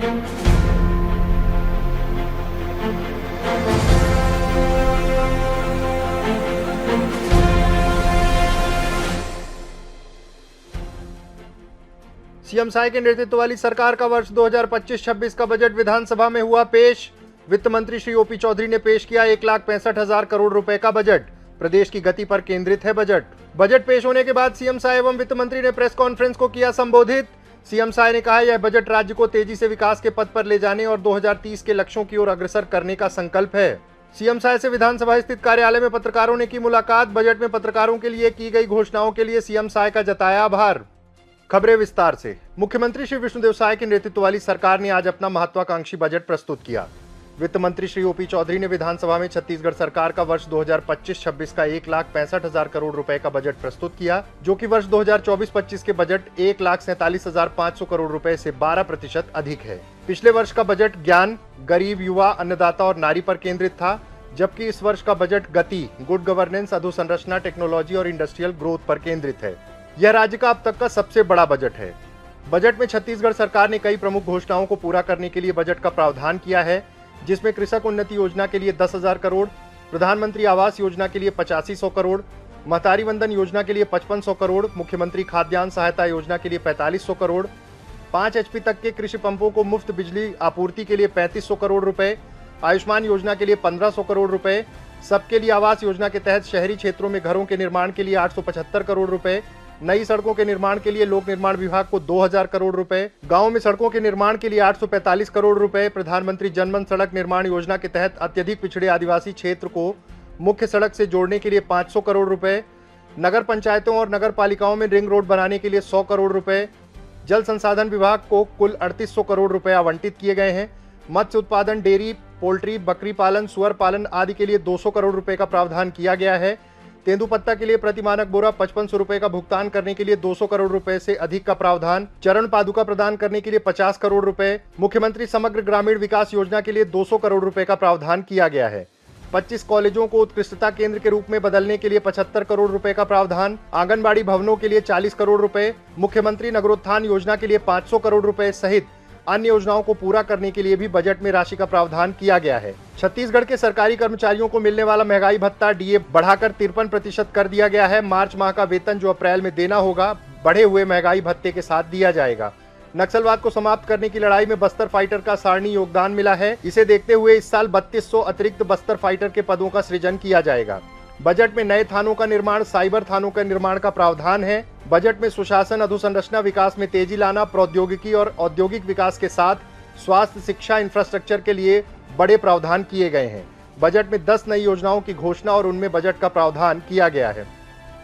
CM Sai के नेतृत्व वाली सरकार का वर्ष 2025-26 का बजट विधानसभा में हुआ पेश। वित्त मंत्री श्री ओपी चौधरी ने पेश किया 1,65,000 करोड़ रुपए का बजट। प्रदेश की गति पर केंद्रित है बजट पेश होने के बाद सीएम साय एवं वित्त मंत्री ने प्रेस कॉन्फ्रेंस को किया संबोधित। सीएम साय ने कहा, यह बजट राज्य को तेजी से विकास के पथ पर ले जाने और 2030 के लक्ष्यों की ओर अग्रसर करने का संकल्प है। सीएम साय से विधानसभा स्थित कार्यालय में पत्रकारों ने की मुलाकात। बजट में पत्रकारों के लिए की गई घोषणाओं के लिए सीएम साय का जताया आभार। खबरें विस्तार से। मुख्यमंत्री श्री विष्णुदेव साय के नेतृत्व वाली सरकार ने आज अपना महत्वाकांक्षी बजट प्रस्तुत किया। वित्त मंत्री श्री ओपी चौधरी ने विधानसभा में छत्तीसगढ़ सरकार का वर्ष 2025-26 का 1,65,000 करोड़ रुपए का बजट प्रस्तुत किया, जो कि वर्ष 2024-25 के बजट 1,47,500 करोड़ रुपए से 12% अधिक है। पिछले वर्ष का बजट ज्ञान, गरीब, युवा, अन्नदाता और नारी पर केंद्रित था, जबकि इस वर्ष का बजट गति, गुड गवर्नेंस, अधोसंरचना, टेक्नोलॉजी और इंडस्ट्रियल ग्रोथ पर केंद्रित है। यह राज्य का अब तक का सबसे बड़ा बजट है। बजट में छत्तीसगढ़ सरकार ने कई प्रमुख घोषणाओं को पूरा करने के लिए बजट का प्रावधान किया है, जिसमें कृषक उन्नति योजना के लिए 10,000 करोड़, प्रधानमंत्री आवास योजना के लिए 8500 करोड़, महतारी वंदन योजना के लिए 5500 करोड़, मुख्यमंत्री खाद्यान्न सहायता योजना के लिए 4500 करोड़, 5 HP तक के कृषि पंपों को मुफ्त बिजली आपूर्ति के लिए 3500 करोड़ रुपए, आयुष्मान योजना के लिए 1500 करोड़ रुपए, सबके लिए आवास योजना के तहत शहरी क्षेत्रों में घरों के निर्माण के लिए 875 करोड़ रुपए, नई सड़कों के निर्माण के लिए लोक निर्माण विभाग को 2,000 करोड़ रुपए, गांवों में सड़कों के निर्माण के लिए 845 करोड़ रुपए, प्रधानमंत्री जनमन सड़क निर्माण योजना के तहत अत्यधिक पिछड़े आदिवासी क्षेत्र को मुख्य सड़क से जोड़ने के लिए 500 करोड़ रुपए, नगर पंचायतों और नगर पालिकाओं में रिंग रोड बनाने के लिए 100 करोड़ रुपए, जल संसाधन विभाग को कुल 3800 करोड़ रुपए आवंटित किए गए हैं। मत्स्य उत्पादन, डेयरी, पोल्ट्री, बकरी पालन, सुअर पालन आदि के लिए 200 करोड़ रुपए का प्रावधान किया गया है। तेंदुपत्ता के लिए प्रति मानक बोरा 5500 रुपए का भुगतान करने के लिए 200 करोड़ रुपए से अधिक का प्रावधान, चरण पादुका प्रदान करने के लिए 50 करोड़ रुपए, मुख्यमंत्री समग्र ग्रामीण विकास योजना के लिए 200 करोड़ रुपए का प्रावधान किया गया है। 25 कॉलेजों को उत्कृष्टता केंद्र के रूप में बदलने के लिए 75 करोड़ रुपए का प्रावधान, आंगनबाड़ी भवनों के लिए 40 करोड़ रुपए, मुख्यमंत्री नगरोत्थान योजना के लिए 500 करोड़ रुपए सहित अन्य योजनाओं को पूरा करने के लिए भी बजट में राशि का प्रावधान किया गया है। छत्तीसगढ़ के सरकारी कर्मचारियों को मिलने वाला महंगाई भत्ता डीए बढ़ाकर 53% कर दिया गया है। मार्च माह का वेतन जो अप्रैल में देना होगा, बढ़े हुए महंगाई भत्ते के साथ दिया जाएगा। नक्सलवाद को समाप्त करने की लड़ाई में बस्तर फाइटर का सराहनीय योगदान मिला है। इसे देखते हुए इस साल 3200 अतिरिक्त बस्तर फाइटर के पदों का सृजन किया जाएगा। बजट में नए थानों का निर्माण, साइबर थानों का निर्माण का प्रावधान है। बजट में सुशासन, अधोसंरचना विकास में तेजी लाना, प्रौद्योगिकी और औद्योगिक विकास के साथ स्वास्थ्य, शिक्षा, इंफ्रास्ट्रक्चर के लिए बड़े प्रावधान किए गए हैं। बजट में 10 नई योजनाओं की घोषणा और उनमें बजट का प्रावधान किया गया है।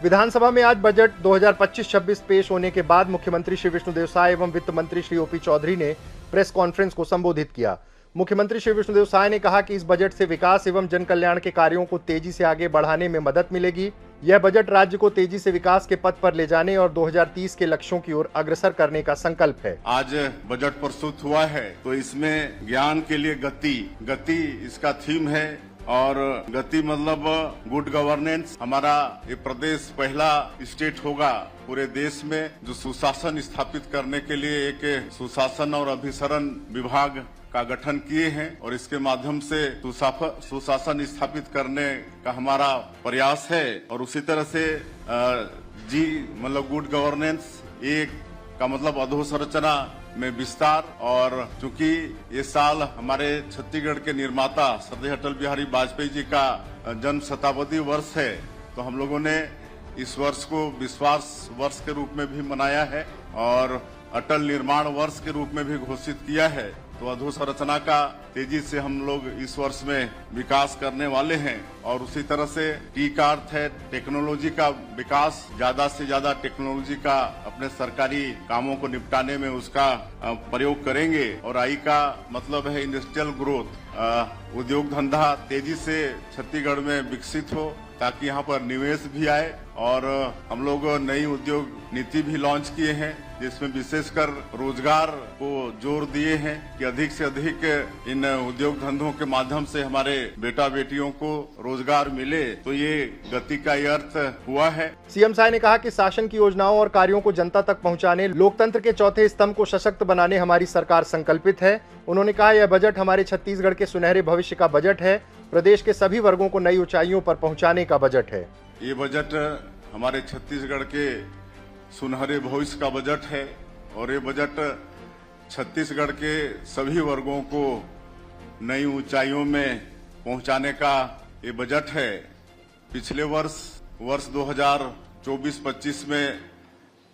विधानसभा में आज बजट 2025-26 पेश होने के बाद मुख्यमंत्री श्री विष्णुदेव साय एवं वित्त मंत्री श्री ओपी चौधरी ने प्रेस कॉन्फ्रेंस को संबोधित किया। मुख्यमंत्री श्री विष्णुदेव साय ने कहा कि इस बजट से विकास एवं जन कल्याण के कार्यों को तेजी से आगे बढ़ाने में मदद मिलेगी। यह बजट राज्य को तेजी से विकास के पथ पर ले जाने और 2030 के लक्ष्यों की ओर अग्रसर करने का संकल्प है। आज बजट प्रस्तुत हुआ है तो इसमें ज्ञान के लिए गति इसका थीम है और गति मतलब गुड गवर्नेंस। हमारा ये प्रदेश पहला स्टेट होगा पूरे देश में जो सुशासन स्थापित करने के लिए एक सुशासन और अभिसरण विभाग का गठन किए हैं और इसके माध्यम से सुशासन स्थापित करने का हमारा प्रयास है। और उसी तरह से जी मतलब गुड गवर्नेंस एक का मतलब अधोसंरचना में विस्तार। और चूंकि ये साल हमारे छत्तीसगढ़ के निर्माता श्रद्धेय अटल बिहारी वाजपेयी जी का जन्म शताब्दी वर्ष है, तो हम लोगों ने इस वर्ष को विश्वास वर्ष के रूप में भी मनाया है और अटल निर्माण वर्ष के रूप में भी घोषित किया है। तो अधोसंरचना का तेजी से हम लोग इस वर्ष में विकास करने वाले हैं। और उसी तरह से टी का अर्थ है टेक्नोलॉजी का विकास, ज्यादा से ज्यादा टेक्नोलॉजी का अपने सरकारी कामों को निपटाने में उसका प्रयोग करेंगे। और आई का मतलब है इंडस्ट्रियल ग्रोथ, उद्योग धंधा तेजी से छत्तीसगढ़ में विकसित हो ताकि यहाँ पर निवेश भी आए और हम लोग नई उद्योग नीति भी लॉन्च किए हैं, जिसमें विशेषकर रोजगार को जोर दिए हैं कि अधिक से अधिक इन उद्योग धंधों के माध्यम से हमारे बेटा बेटियों को रोजगार मिले, तो ये गति का ये अर्थ हुआ है। सीएम साय ने कहा कि शासन की योजनाओं और कार्यों को जनता तक पहुंचाने, लोकतंत्र के चौथे स्तंभ को सशक्त बनाने हमारी सरकार संकल्पित है। उन्होंने कहा, यह बजट हमारे छत्तीसगढ़ के सुनहरे भविष्य का बजट है, प्रदेश के सभी वर्गों को नई ऊंचाइयों पर पहुंचाने का बजट है। ये बजट हमारे छत्तीसगढ़ के सुनहरे भविष्य का बजट है और ये बजट छत्तीसगढ़ के सभी वर्गों को नई ऊंचाइयों में पहुंचाने का ये बजट है। पिछले वर्ष 2024-25 में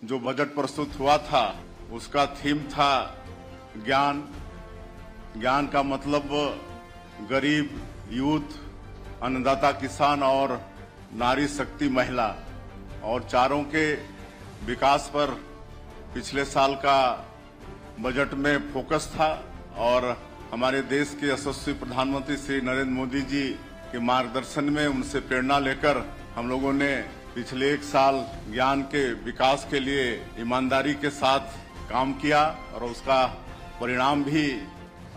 जो बजट प्रस्तुत हुआ था, उसका थीम था ज्ञान। ज्ञान का मतलब गरीब, यूथ, अन्नदाता किसान और नारी शक्ति महिला, और चारों के विकास पर पिछले साल का बजट में फोकस था। और हमारे देश के यशस्वी प्रधानमंत्री श्री नरेंद्र मोदी जी के मार्गदर्शन में, उनसे प्रेरणा लेकर हम लोगों ने पिछले 1 साल ज्ञान के विकास के लिए ईमानदारी के साथ काम किया और उसका परिणाम भी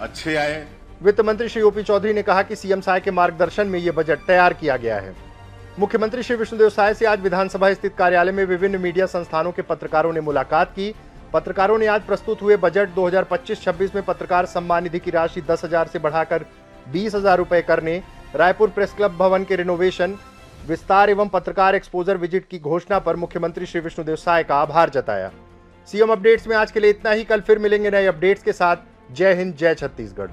अच्छे आए। वित्त मंत्री श्री ओपी चौधरी ने कहा कि सीएम साय के मार्गदर्शन में यह बजट तैयार किया गया है। मुख्यमंत्री श्री विष्णुदेव साय से आज विधानसभा स्थित कार्यालय में विभिन्न मीडिया संस्थानों के पत्रकारों ने मुलाकात की। पत्रकारों ने आज प्रस्तुत हुए बजट 2025-26 में पत्रकार सम्मान निधि की राशि 10,000 से बढ़ाकर 20,000 रुपए करने, रायपुर प्रेस क्लब भवन के रिनोवेशन, विस्तार एवं पत्रकार एक्सपोजर विजिट की घोषणा पर मुख्यमंत्री श्री विष्णुदेव साय का आभार जताया। सीएम अपडेट्स में आज के लिए इतना ही। कल फिर मिलेंगे नए अपडेट्स के साथ। जय हिंद, जय छत्तीसगढ़।